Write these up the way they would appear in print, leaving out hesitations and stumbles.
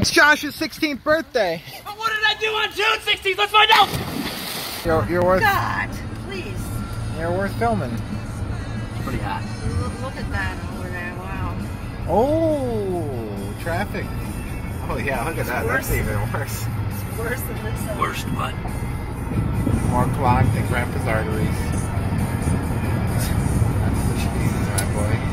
It's Josh's 16th birthday. But what did I do on June 16th? Let's find out! You're worth... God, please. You're worth filming. It's pretty hot. Look at that over there, wow. Oh, traffic. Oh yeah, look at that. That's even worse. It's worse than this. Worst what? More clogged than Grandpa's arteries. That's the cheese, my boy.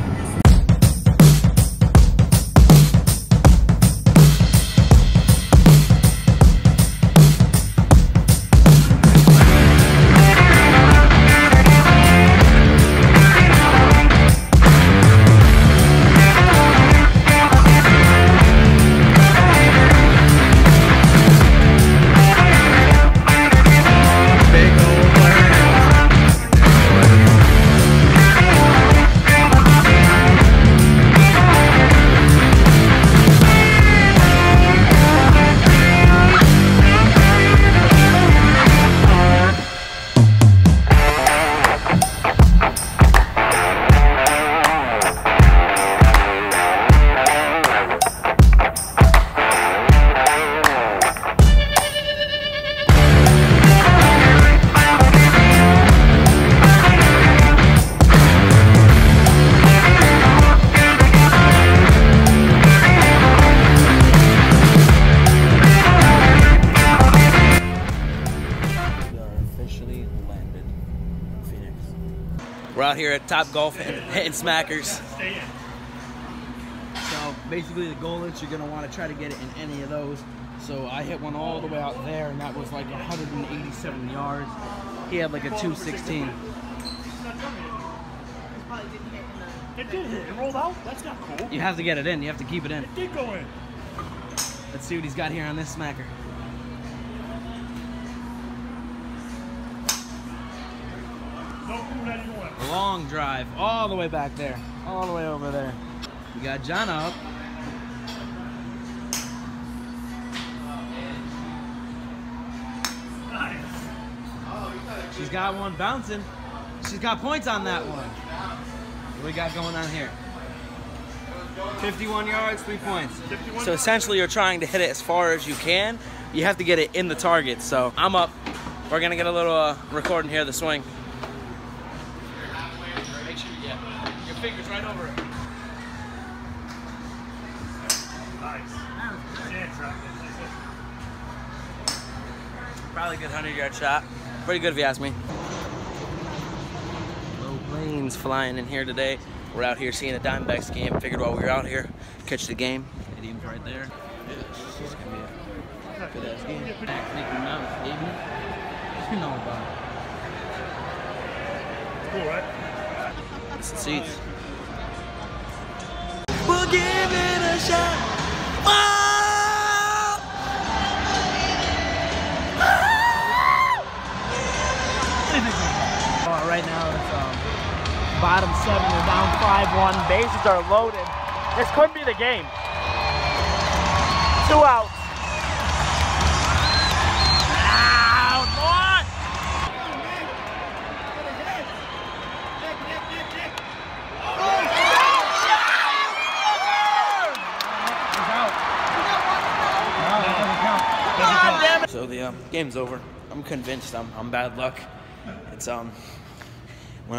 We're out here at Top Golf and hitting smackers. So basically the goal is you're going to want to try to get it in any of those. So I hit one all the way out there and that was like 187 yards. He had like a 216. It did hit. It rolled out? That's not cool. You have to get it in. You have to keep it in. It did go in. Let's see what he's got here on this smacker. Long drive all the way back there, all the way over there. We got John up. She's got one bouncing. She's got points on that one. What do we got going on here? 51 yards, 3 points. So essentially you're trying to hit it as far as you can. You have to get it in the target. So I'm up. We're gonna get a little recording here of the swing. Make sure you get your fingers right over it. Nice. Probably a good 100-yard shot. Pretty good if you ask me. Low planes flying in here today. We're out here seeing a Diamondbacks game. Figured while we were out here, catch the game. It even right there. She's gonna be a good ass game. Mickey Mouse, baby. You know about it. Cool, right? Some seats. We'll give it a shot. Oh! Right now it's bottom 7. We're down 5-1. Bases are loaded. This could be the game. 2 outs. So the game's over. I'm convinced I'm bad luck. It's when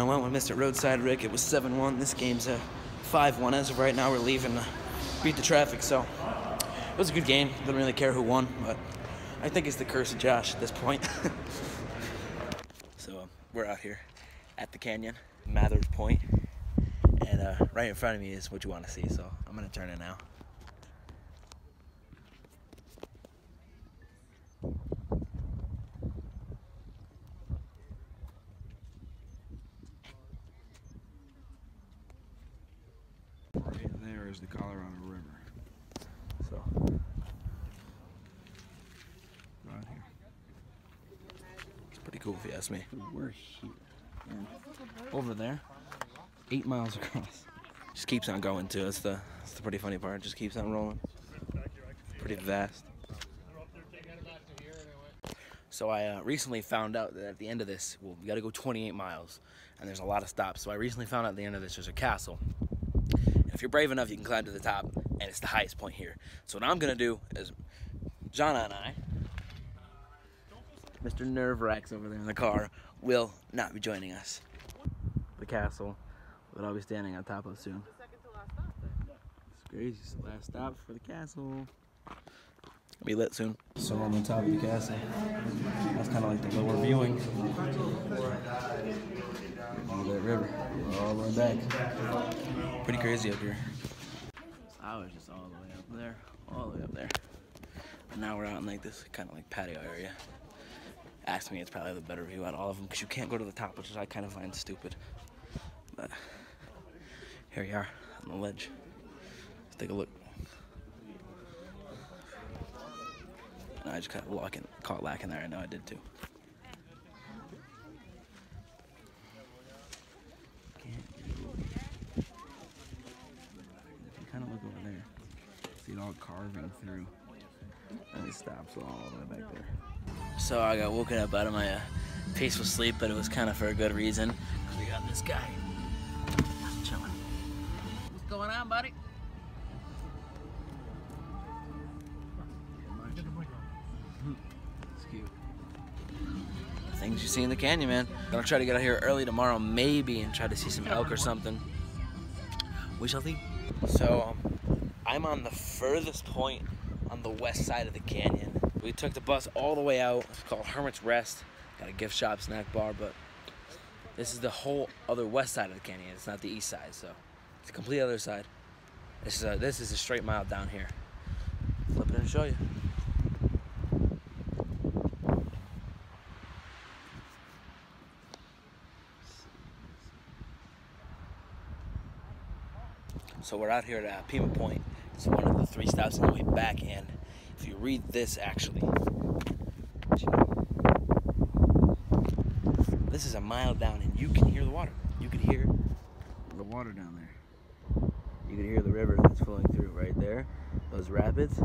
I went with Mr. Roadside Rick, it was 7-1. This game's a 5-1. As of right now, we're leaving to beat the traffic. So it was a good game. Didn't really care who won, but I think it's the curse of Josh at this point. So we're out here at the canyon, Mather's Point, and right in front of me is what you want to see. So I'm gonna turn it now. There is the Colorado River. So Right here. it's pretty cool if you ask me. We're here. And over there, 8 miles across. Just keeps on going too. That's the pretty funny part. Just keeps on rolling. Pretty vast. So I recently found out that at the end of this, well, we got to go 28 miles, and there's a lot of stops. So I recently found out at the end of this there's a castle. And if you're brave enough, you can climb to the top and it's the highest point here. So what I'm gonna do is, Jana and I, Mr. Nerve-Wracks over there in the car, will not be joining us. The castle that I'll be standing on top of soon. It's crazy. It's the last stop for the castle. It'll be lit soon. So on the top of the castle, that's kind of like the lower viewing. Look at that river, all the way back. Pretty crazy up here. I was just all the way up there, all the way up there. And now we're out in like this kind of like patio area. Ask me, it's probably the better view out of all of them because you can't go to the top, which I kind of find stupid. But here we are on the ledge. Let's take a look. And I just kind of caught lacking there. I know I did too. If you kind of look over there, see it all carving through. And it stops all the way back there. So I got woken up out of my peaceful sleep, but it was kind of for a good reason. Because we got this guy just chilling. What's going on, buddy? It's cute. Things you see in the canyon, man. Gonna try to get out here early tomorrow, maybe, and try to see some elk or something. We shall see. So I'm on the furthest point on the west side of the canyon. We took the bus all the way out. It's called Hermit's Rest. Got a gift shop, snack bar, but this is the whole other west side of the canyon. It's not the east side, so it's the complete other side. This is a straight mile down here. Flip it and show you. So we're out here at Pima Point. It's one of the 3 stops on the way back, and if you read this, actually, this is a mile down, and you can hear the water. You can hear the water down there. You can hear the river that's flowing through right there, those rapids.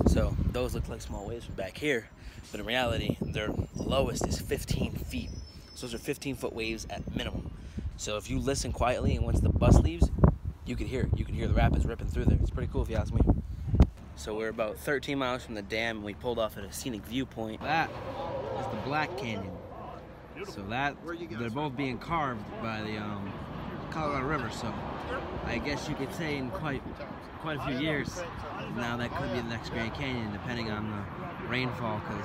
So those look like small waves from back here, but in reality, their lowest is 15 feet. So those are 15-foot waves at minimum. So if you listen quietly, and once the bus leaves, you can hear it. You can hear the rapids ripping through there. It's pretty cool if you ask me. So we're about 13 miles from the dam, and we pulled off at a scenic viewpoint. That is the Black Canyon. So that, they're both being carved by the Colorado River. So I guess you could say in quite a few years, now that could be the next Grand Canyon, depending on the rainfall, because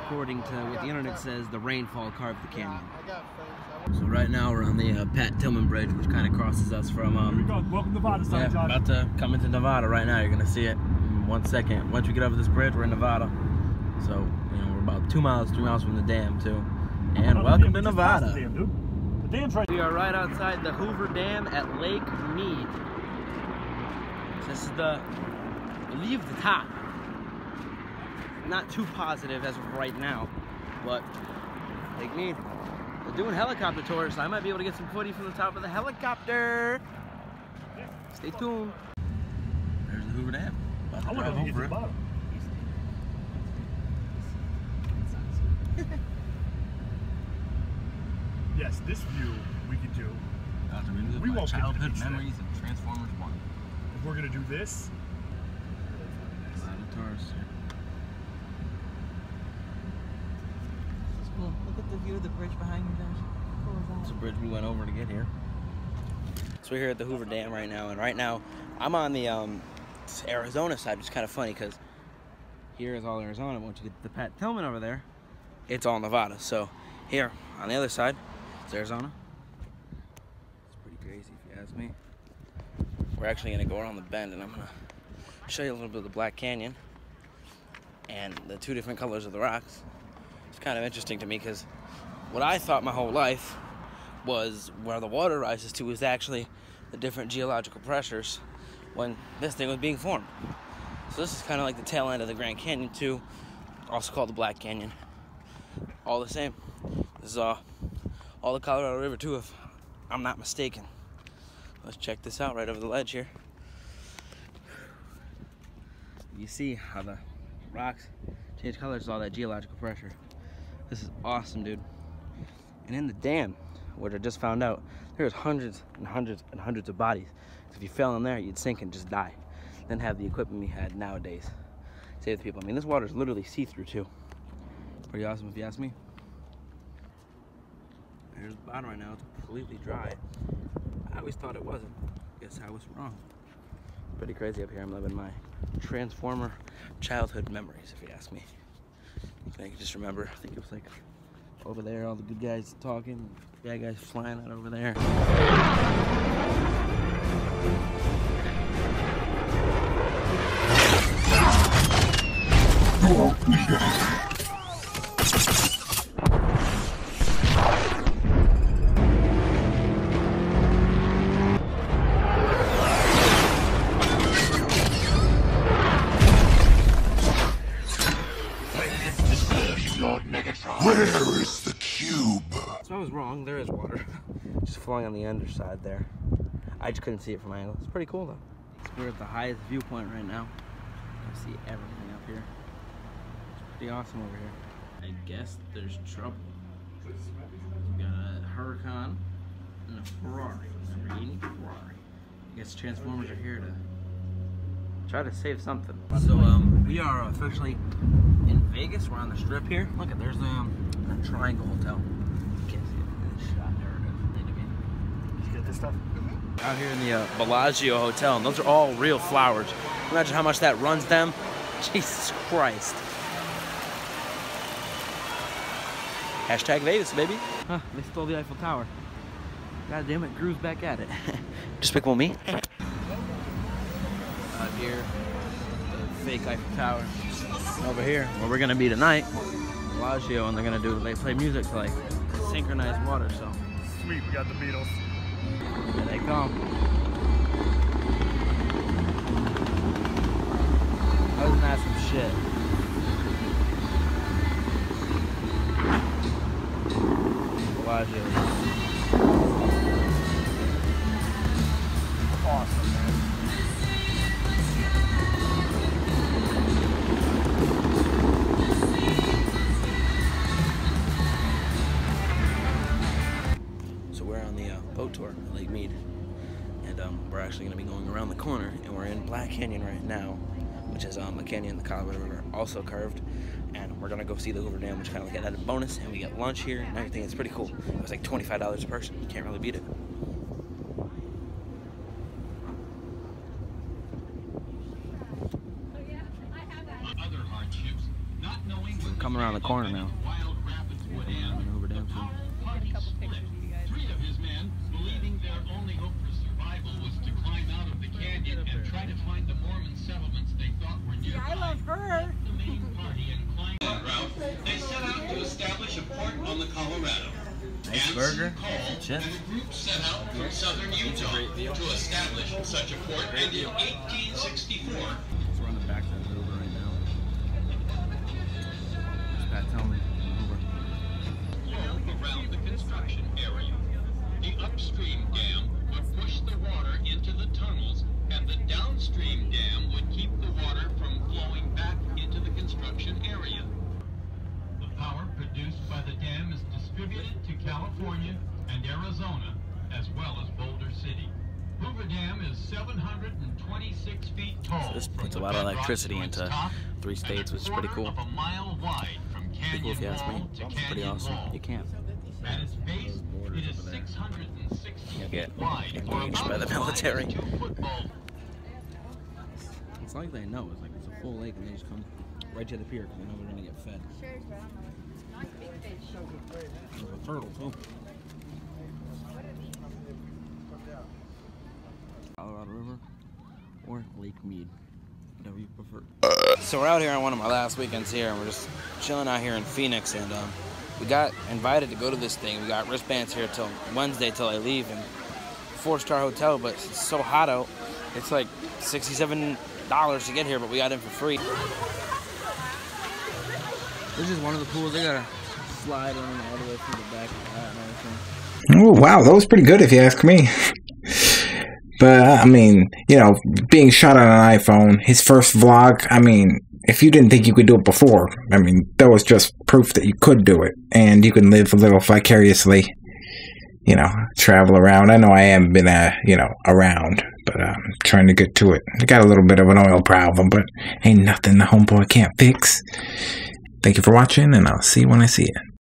according to what the internet says, the rainfall carved the canyon. So right now we're on the Pat Tillman Bridge, which kind of crosses us from, Here we go. Welcome to Nevada, yeah, Josh. about to come into Nevada right now. You're gonna see it in 1 second. Once we get over this bridge, we're in Nevada. So, you know, we're about 2 miles, 3 miles from the dam too. And welcome to Nevada. The dam, dude. The dam's right. We are right outside the Hoover Dam at Lake Mead. This is the, I believe, the top. Not too positive as of right now, but Lake Mead. They're doing helicopter tours, so I might be able to get some footage from the top of the helicopter. Stay tuned. There's the Hoover Dam. About to I want drive to get to over the it. bottom. Yes, this view we could do. We won't get to the childhood beach memories of Transformers 1. If we're gonna do this, Tourists. Cool. Look at the view of the bridge behind you, Josh. How cool is that? It's a bridge we went over to get here. So we're here at the Hoover Dam right now, and right now I'm on the Arizona side, which is kind of funny because here is all Arizona. Once you get the Pat Tillman over there, it's all Nevada. So here on the other side, it's Arizona. It's pretty crazy if you ask me. We're actually gonna go around the bend, and I'm gonna show you a little bit of the Black Canyon and the 2 different colors of the rocks. It's kind of interesting to me because what I thought my whole life was where the water rises to is actually the different geological pressures when this thing was being formed. So this is kind of like the tail end of the Grand Canyon too, also called the Black Canyon. All the same. This is all the Colorado River too, if I'm not mistaken. Let's check this out right over the ledge here. You see how the rocks change colors with all that geological pressure. This is awesome, dude. And in the dam, which I just found out, there's hundreds and hundreds and hundreds of bodies. So if you fell in there, you'd sink and just die. than have the equipment we had nowadays. Save the people. I mean, this water is literally see-through too. Pretty awesome if you ask me. There's the bottom right now. It's completely dry. I always thought it wasn't. Guess I was wrong. Pretty crazy up here. I'm living my Transformer childhood memories, if you ask me. I can just remember. I think it was like over there, all the good guys talking, bad guys flying out over there. Where is the cube? So I was wrong, there is water. Just flowing on the underside there. I just couldn't see it from my angle. It's pretty cool though. So we're at the highest viewpoint right now. You can see everything up here. It's pretty awesome over here. I guess there's trouble. We got a Huracan and a Ferrari. Lamborghini Ferrari. I guess Transformers are here to try to save something. So we are officially in Vegas. We're on the strip here. Look at there's a Triangle Hotel. You can't see it in this shot. There it is. Did you get this stuff? Out here in the Bellagio Hotel, and those are all real flowers. Imagine how much that runs them. Jesus Christ. Hashtag Vegas, baby. Huh, they stole the Eiffel Tower. God damn it, Groove's back at it. Despicable Me. Out here, the fake Eiffel Tower. Over here, where we're gonna be tonight, Bellagio, and they play music to like synchronized water, so. Sweet, we got the Beatles. Here they come. Wasn't that some shit? Bellagio. Awesome, man. Boat tour at Lake Mead, and we're actually going to be going around the corner, and we're in Black Canyon right now, which is a canyon the Colorado River also carved, and we're going to go see the Hoover Dam, which kind of like an added bonus, and we get lunch here and everything. It's pretty cool. It was like $25 a person. You can't really beat it. I'm coming around the corner now. Hoover Dam soon. Believing their only hope for survival was to climb out of the canyon and try to find the Mormon settlements they thought were nearby. I love her. The main party and climbing route, they set out to establish a port on the Colorado. Nice burger. And Chip. a group set out from southern Utah to establish such a port, and in 1864. So we're on the back of the Hoover right now. Just Pat telling me. Around the construction area. The upstream dam would push the water into the tunnels, and the downstream dam would keep the water from flowing back into the construction area. The power produced by the dam is distributed to California and Arizona, as well as Boulder City. Hoover Dam is 726 feet tall. So this puts a lot of electricity into 3 states, which is pretty cool. A mile wide from Pretty cool if you ask me. It's pretty awesome. You can't. At its base, it is 660 You'll get feet wide, engaged by the military. 2 football. It's like they know. It's like it's a full lake, and they just come right to the pier because they know they're gonna get fed. Nice big fish. There's a turtle too. Colorado River or Lake Mead, whatever you prefer. So we're out here on one of my last weekends here, and we're just chilling out here in Phoenix, and we got invited to go to this thing. We got wristbands here till Wednesday till I leave, and 4-star hotel, but it's so hot out. It's like $67 to get here, but we got in for free. This is one of the pools. They got a slide in all the way through the back of that and everything. Oh, wow, that was pretty good if you ask me. But, I mean, you know, being shot on an iPhone, his first vlog, I mean, if you didn't think you could do it before, I mean, that was just proof that you could do it. And you can live a little vicariously, you know, travel around. I know I haven't been, you know, around, But I'm trying to get to it. I got a little bit of an oil problem, but ain't nothing the homeboy can't fix. Thank you for watching, and I'll see you when I see you.